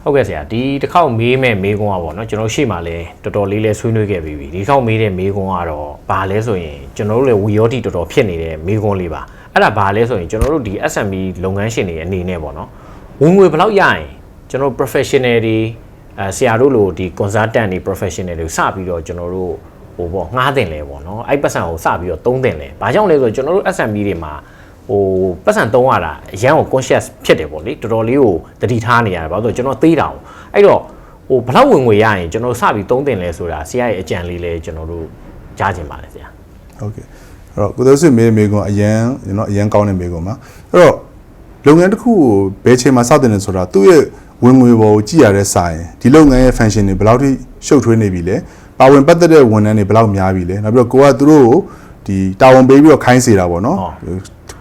ဟုတ်ကဲ့ဆရာဒီတစ်ခေါက်မေးမဲ့မေးခွန်းอ่ะပေါ့เนาะကျွန်တော်ရှေ့မှာလဲတော်တော်လေးလဲဆွေးနွေးခဲ့ပြီးပြီဒီခေါက်မေးတဲ့မေးခွန်းကတော့ဘာလဲဆိုရင်ကျွန်တော်တို့လည်းဝီရောတီတော်တော်ဖြစ်နေတဲ့မေးခွန်းလေးပါအဲ့ဒါဘာလဲဆိုရင်ကျွန်တော်တို့ဒီ SME လုပ်ငန်းရှင်တွေအနေနဲ့ပေါ့เนาะဝင်ငွေဘယ်လောက်ရရင်ကျွန်တော် professional တွေဆရာတို့လိုဒီ consultant တွေ professional တွေစပြီးတော့ကျွန်တော်တို့ဟိုပေါ့ငှားတင်လဲပေါ့เนาะအဲ့ပတ်စံကိုစပြီးတော့သုံးတင်လဲဘာကြောင့်လဲဆိုတော့ကျွန်တော်တို့ SME တွေမှာဟိုပတ်စံသုံးရတာအရန်ကို conscious ဖြစ်တယ်ပေါ့လေတော်တော်လေးကိုတတိထားနေရတယ်ဘာလို့ဆိုတော့ကျွန်တော်သေးတာအောင်အဲ့တော့ဟိုဘလောက်ဝင်ငွေရရင်ကျွန်တော်စပြီးသုံးတင်လဲဆိုတာဆရာရဲ့အကြံလေးလဲကျွန်တော်တို့ကြားချင်ပါတယ်ဆရာဟုတ်ကဲ့အဲ့တော့ကိုသက်စစ်မေးကွန်းအရန်ကျွန်တော်အရန်ကောင်းတဲ့မေးကွန်းပါအဲ့တော့လုပ်ငန်းတစ်ခုကိုဘယ်ချိန်မှာစတင်လဲဆိုတာသူ့ရဲ့ဝင်ငွေပေါ်ကိုကြည့်ရတဲ့စာရင်ဒီလုပ်ငန်းရဲ့ function တွေဘယ်လောက်ထိရှုပ်ထွေးနေပြီလဲပါဝင်ပတ်သက်တဲ့ဝန်ထမ်းတွေဘယ်လောက်များပြီလဲနောက်ပြီးတော့ကိုကသူတို့ကိုဒီတာဝန်ပေးပြီးတော့ခိုင်းစေတာပေါ့နော်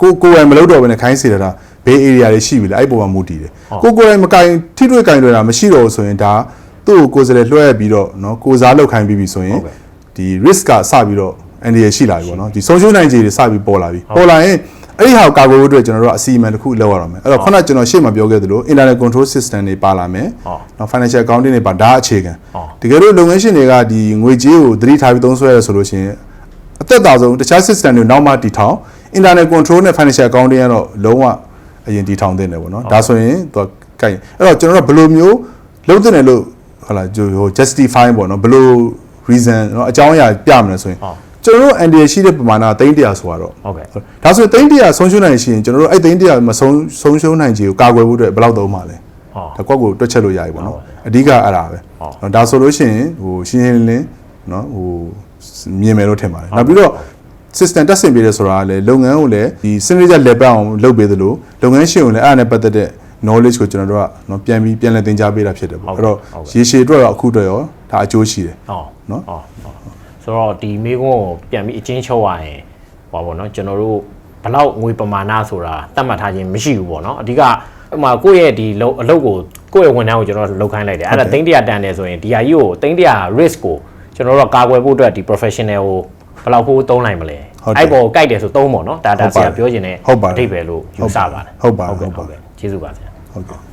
ကိုယ်တိုင်မလုပ်တော့ဘဲနဲ့ခိုင်းစေတာဘေး area တွေရှိပြီလေအဲ့ပေါ်မှာမူတည်တယ်ကိုယ်တိုင်မကင်ထိတွေ့ကင်တွေ့တာမရှိတော့ဘူးဆိုရင်ဒါသူ့ကိုယ်စလဲလွှဲပြီးတော့နော်ကိုစားလောက်ခိုင်းပြီးပြီဆိုရင်ဒီ risk ကစပြီးတော့ NDA ရှိလာပြီပေါ့နော်ဒီဆုံးရှုံးနိုင်ခြေတွေစပြီးပေါ်လာပြီပေါ်လာရင်အဲ့ဒီဟာကိုကာကွယ်ဖို့အတွက်ကျွန်တော်တို့အစီအမံတစ်ခုလောက်ရအောင်မယ်အဲ့တော့ခုနကကျွန်တော်ရှေ့မှာပြောခဲ့သလို internal control system တွေပါလာမယ်နော် financial accounting တွေပါဒါအခြေခံတကယ်လို့လုပ်ငန်းရှင်တွေကဒီငွေကြေးကိုသတိထားပြီးသုံးစွဲရဆိုလို့ရှိရင်အသက်သာဆုံးတခြား system တွေနောက်မှတည်ထောင် internal control နဲ့ financial accounting ကတော့လုံးဝအရင်တည်ထောင်သင့်တယ်ပေါ့နော်ဒါဆိုရင်သူကကိုက်အဲ့တော့ကျွန်တော်တို့ဘယ်လိုမျိုးလုပ်သင့်တယ်လို့ဟုတ်လားဟို justify ပေါ့နော်ဘယ်လို reason เนาะအကြောင်းအရာပြမလဲဆိုရင်ကျွန်တော်တို့ NDA ရှိတဲ့ပမာဏ300ဆိုတော့ဟုတ်ကဲ့ဒါဆို300ဆုံးရှုံးနိုင်ရှိရင်ကျွန်တော်တို့အဲ့300မဆုံးရှုံးနိုင်ခြေကိုကာကွယ်ဖို့အတွက်ဘယ်လောက်သုံးပါလဲဒါကွက်ကိုတွက်ချက်လို့ရပြီပေါ့နော်အဓိကအဲ့ဒါပဲဒါဆိုလို့ရှိရင်ဟိုရှင်းရှင်းလင်းเนาะဟိုမြင်မယ်လို့ထင်ပါတယ်နောက်ပြီးတော့ system တက်ဆင်ပေးတယ်ဆိုတာကလည်းလုပ်ငန်းကိုလည်းဒီစနစ်ကျလက်ပတ်အောင်လုပ်ပေးသလိုလုပ်ငန်းရှင်ကိုလည်းအဲ့ဒါနဲ့ပတ်သက်တဲ့ knowledge ကိုကျွန်တော်တို့ကเนาะပြန်လည်သင်ကြားပေးတာဖြစ်တယ်ပေါ့အဲ့တော့ရေရှည်အတွက်တော့အခုတော့ရောဒါအကျိုးရှိတယ်เนาะဆိုတော့ဒီမိကုန်းကိုပြန်ပြီးအချင်းချုပ်ရရင်ဟောပေါ့နော်ကျွန်တော်တို့ဘလောက်ငွေပမာဏဆိုတာတတ်မှတ်ထားခြင်းမရှိဘူးပေါ့နော်အဓိကဥမာကိုယ့်ရဲ့ဒီအလုပ်ကိုကိုယ့်ရဲ့ဝန်ထမ်းကိုကျွန်တော်လုပ်ခိုင်းလိုက်တယ်အဲ့ဒါ300တန်တယ်ဆိုရင်ဒီဟာကြီးကို300 risk ကိုကျွန်တော်တို့ကာကွယ်ဖို့အတွက်ဒီ professional ကိုဘယ်လောက်ဖို့သုံးနိုင်မလဲအဲ့ပေါ်ကိုကြိုက်တယ်ဆိုသုံးပေါ့နော်ဒါဆရာပြောခြင်းနဲ့အဓိပ္ပာယ်လို့ယူဆပါတယ်ဟုတ်ပါကျေးဇူးပါဆရာဟုတ်ကဲ့